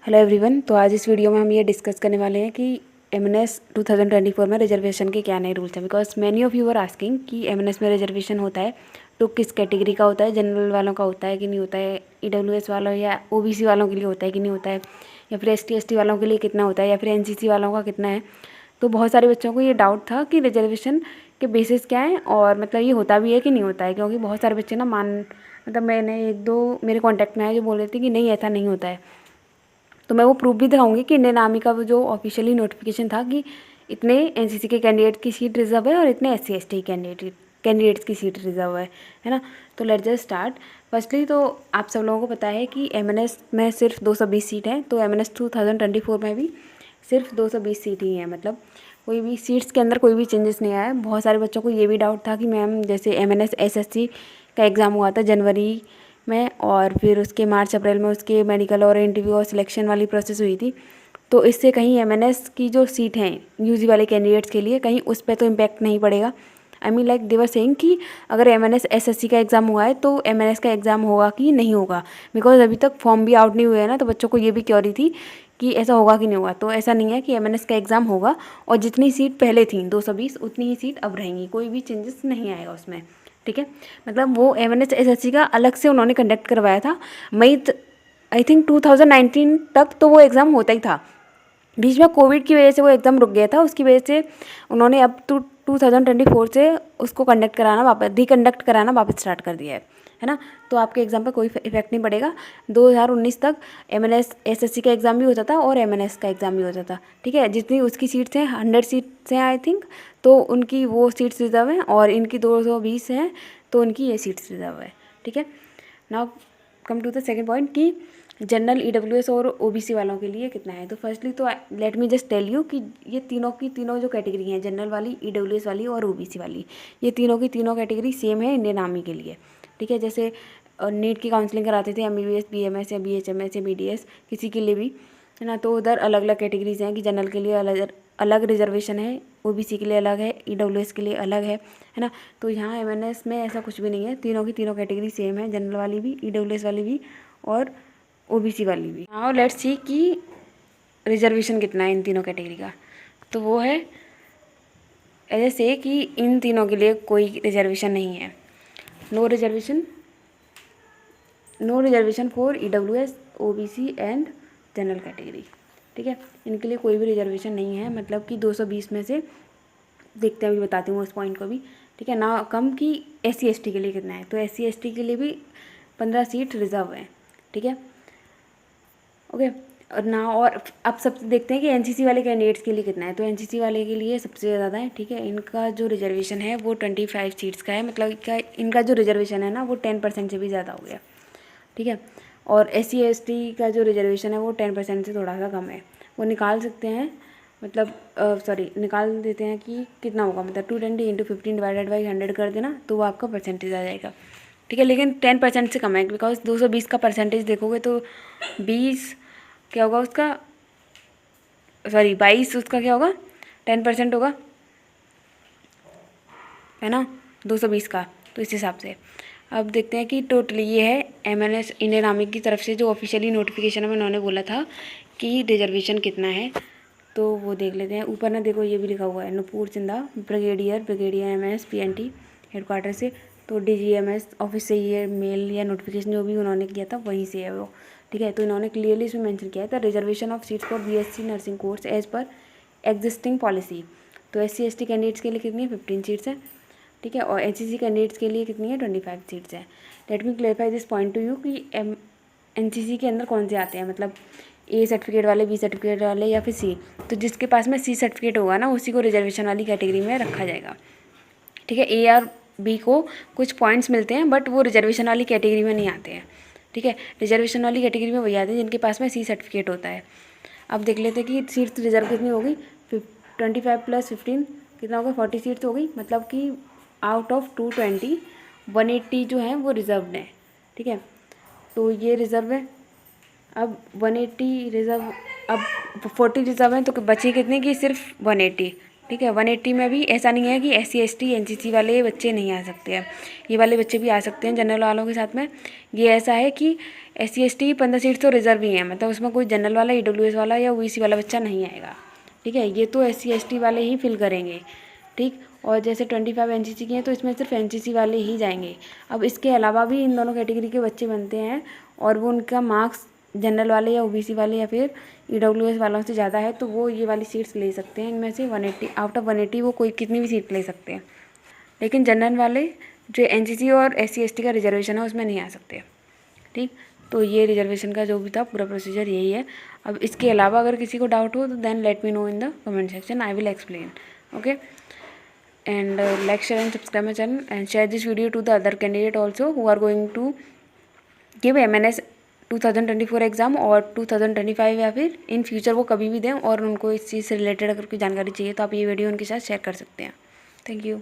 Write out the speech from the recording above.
Hello everyone. तो आज इस वीडियो में हम ये डिस्कस करने वाले हैं कि एमएनएस 2024 में रिजर्वेशन के क्या नए रूल्स हैं। Because many of you are asking कि एमएनएस में रिजर्वेशन होता है तो किस कैटेगरी का होता है, जनरल वालों का होता है कि नहीं होता है, ईडब्ल्यूएस वालों या ओबीसी वालों के लिए होता है कि नहीं होता है, या फिर एसटी एसटी वालों के लिए कितना होता है, या फिर एनसीसी वालों का कितना है। तो बहुत सारे बच्चों को ये डाउट था कि रिजर्वेशन के बेसिस क्या है और मतलब ये होता भी है कि नहीं होता है, क्योंकि बहुत सारे बच्चे ना मतलब मैंने एक दो मेरे कॉन्टैक्ट में है जो बोल रहे थे कि नहीं ऐसा नहीं होता है। तो मैं वो प्रूफ भी दिखाऊंगी कि इंडियन आर्मी का वो जो ऑफिशियली नोटिफिकेशन था कि इतने एनसीसी के कैंडिडेट की सीट रिजर्व है और इतने एससी एसटी कैंडिडेट्स की सीट रिजर्व है ना। तो लेट्स जस्ट स्टार्ट। फर्स्टली तो आप सब लोगों को पता है कि एमएनएस में सिर्फ 220 सीट है, तो एमएनएस 2024 में भी सिर्फ 220 सीट ही है। मतलब कोई भी सीट्स के अंदर कोई भी चेंजेस नहीं आया है। बहुत सारे बच्चों को ये भी डाउट था कि मैम जैसे एमएनएस एसएससी का एग्ज़ाम हुआ था जनवरी में और फिर उसके मार्च अप्रैल में उसके मेडिकल और इंटरव्यू और सिलेक्शन वाली प्रोसेस हुई थी, तो इससे कहीं एमएनएस की जो सीट हैं यूजी वाले कैंडिडेट्स के लिए कहीं उस पर तो इम्पैक्ट नहीं पड़ेगा। I mean like they were saying कि अगर एमएनएस एसएससी का एग्ज़ाम हुआ है तो एमएनएस का एग्ज़ाम होगा कि नहीं होगा। बिकॉज अभी तक फॉर्म भी आउट नहीं हुए हैं ना, तो बच्चों को ये भी क्योरी थी कि ऐसा होगा कि नहीं होगा। तो ऐसा नहीं है कि एमएनएस का एग्ज़ाम होगा और जितनी सीट पहले थी 220 उतनी ही सीट अब रहेंगी, कोई भी चेंजेस नहीं आएगा उसमें। ठीक है, मतलब वो एमएनएस एसएससी का अलग से उन्होंने कंडक्ट करवाया था मई आई थिंक 2019 तक, तो वो एग्ज़ाम होता ही था। बीच में कोविड की वजह से वो एग्ज़ाम रुक गया था, उसकी वजह से उन्होंने अब 2024 से उसको कंडक्ट कराना वापस रिकंडक्ट कराना वापस स्टार्ट कर दिया है ना। तो आपके एग्ज़ाम पर कोई इफेक्ट नहीं पड़ेगा। 2019 तक एमएनएस एसएससी का एग्ज़ाम भी होता था और एमएनएस का एग्ज़ाम भी होता था। ठीक है, जितनी उसकी सीट्स हैं 100 सीट्स हैं आई थिंक, तो उनकी वो सीट्स रिजर्व हैं और इनकी 220 हैं तो उनकी ये सीट्स रिजर्व है। ठीक है, now come to the second point कि जनरल ईडब्ल्यूएस और ओबीसी वालों के लिए कितना है। तो फर्स्टली तो let me just tell you कि ये तीनों की तीनों जो कैटेगरी हैं, जनरल वाली, ईडब्ल्यूएस वाली और ओबीसी वाली, ये तीनों की तीनों कैटेगरी सेम है इंडियन आर्मी के लिए। ठीक है, जैसे नीट की काउंसलिंग कराते थे एमबीबीएस बीएमएस या बीएचएमएस या बीडीएस किसी के लिए भी, है ना, तो उधर अलग अलग कैटेगरीज हैं कि जनरल के लिए अलग अलग रिजर्वेशन है, ओबीसी के लिए अलग है, ईडब्ल्यूएस के लिए अलग है ना। तो यहाँ एमएनएस में ऐसा कुछ भी नहीं है, तीनों की तीनों कैटेगरी सेम है, जनरल वाली भी, ईडब्ल्यूएस वाली भी और ओबीसी वाली भी। नाउ लेट्स सी कि रिजर्वेशन कितना है इन तीनों कैटेगरी का। तो वो है ऐसे कि इन तीनों के लिए कोई रिजर्वेशन नहीं है। No reservation for EWS OBC and general category. ठीक है, इनके लिए कोई भी रिजर्वेशन नहीं है। मतलब कि 220 में से देखते हैं, अभी बताती हूँ उस पॉइंट को भी। ठीक है ना, कम कि एससी एसटी के लिए कितना है। तो एससी एसटी के लिए भी 15 सीट रिजर्व है। ठीक है, ओके। और ना और अब सब देखते हैं कि एनसीसी वाले कैंडिडेट्स के लिए कितना है। तो एनसीसी वाले के लिए सबसे ज़्यादा है। ठीक है, इनका जो रिजर्वेशन है वो 25 सीट्स का है। मतलब इनका जो रिजर्वेशन है ना वो 10% से भी ज़्यादा हो गया। ठीक है, और एससी एसटी का जो रिजर्वेशन है वो 10% से थोड़ा सा कम है। वो निकाल सकते हैं, मतलब निकाल देते हैं कि कितना होगा, मतलब 220 × 15 डिवाइडेड बाई 100 कर देना तो वो आपका परसेंटेज आ जाएगा। ठीक है, लेकिन 10% से कम है बिकॉज 220 का परसेंटेज देखोगे तो 20 क्या होगा उसका, 22 उसका क्या होगा, 10% होगा, है ना, 220 का। तो इस हिसाब से अब देखते हैं कि टोटली ये है एमएनएस इंडियन आर्मी की तरफ से जो ऑफिशियली नोटिफिकेशन में उन्होंने बोला था कि रिजर्वेशन कितना है। तो वो देख लेते हैं। ऊपर ना देखो ये भी लिखा हुआ है, Nupur Chinda brigadier MS PNT headquarter से। तो डीजीएमएस ऑफिस से ये मेल या नोटिफिकेशन जो भी उन्होंने किया था वहीं से है वो। ठीक है, तो इन्होंने क्लियरली इसमें मेंशन किया है the reservation of seats for BSc nursing course as per existing policy. तो एससी एसटी कैंडिडेट्स के लिए कितनी है, 15 सीट्स हैं। ठीक है, और एनसीसी कैंडिडेट्स के लिए कितनी है, 25 सीट्स हैं। Let me clarify this point two you कि एनसीसी के अंदर कौन से आते हैं, मतलब ए सर्टिफिकेट वाले, बी सर्टिफिकेट वाले या फिर सी। तो जिसके पास में सी सर्टिफिकेट होगा ना उसी को रिजर्वेशन वाली कैटेगरी में रखा जाएगा। ठीक है, ए और बी को कुछ पॉइंट्स मिलते हैं बट वो रिजर्वेशन वाली कैटेगरी में नहीं आते हैं। ठीक है, रिजर्वेशन वाली कैटेगरी में वही आते हैं जिनके पास में सी सर्टिफिकेट होता है। अब देख लेते हैं कि सीट्स रिजर्व कितनी होगी। 25 + 15 कितना होगा, 40 सीट्स होगी। मतलब कि आउट ऑफ 220 180 जो है वो रिजर्व्ड है। ठीक है, तो ये रिजर्व है। अब 180 रिजर्व, अब 40 रिजर्व है तो बची कितने की, सिर्फ 180। ठीक है। 180 में भी ऐसा नहीं है कि SC ST NCC वाले बच्चे नहीं आ सकते हैं, ये वाले बच्चे भी आ सकते हैं जनरल वालों के साथ में। ये ऐसा है कि SC ST 15 सीट तो रिजर्व ही हैं, मतलब उसमें कोई जनरल वाला EWS वाला या OBC वाला बच्चा नहीं आएगा। ठीक है, ये तो SC ST वाले ही फिल करेंगे। ठीक, और जैसे 25 NCC के हैं तो इसमें सिर्फ NCC वाले ही जाएंगे। अब इसके अलावा भी इन दोनों कैटेगरी के बच्चे बनते हैं और वो उनका मार्क्स जनरल वाले या OBC वाले या फिर EWS वालों से ज़्यादा है तो वो ये वाली सीट्स ले सकते हैं। इनमें से 180 आउट ऑफ 180 वो कोई कितनी भी सीट ले सकते हैं, लेकिन जनरल वाले जो NCC और SC ST का रिजर्वेशन है उसमें नहीं आ सकते। ठीक, तो ये रिजर्वेशन का जो भी था पूरा प्रोसीजर यही है। अब इसके अलावा अगर किसी को डाउट हो तो then let me know in the comment section, I will explain. Okay, and like, share and subscribe my channel and share this video to the other candidate also who are going to give MNS 2024 exam और 2025 या फिर in future वो कभी भी दें और उनको इस चीज़ से रिलेटेड अगर कोई जानकारी चाहिए तो आप ये वीडियो उनके साथ शेयर कर सकते हैं। Thank you.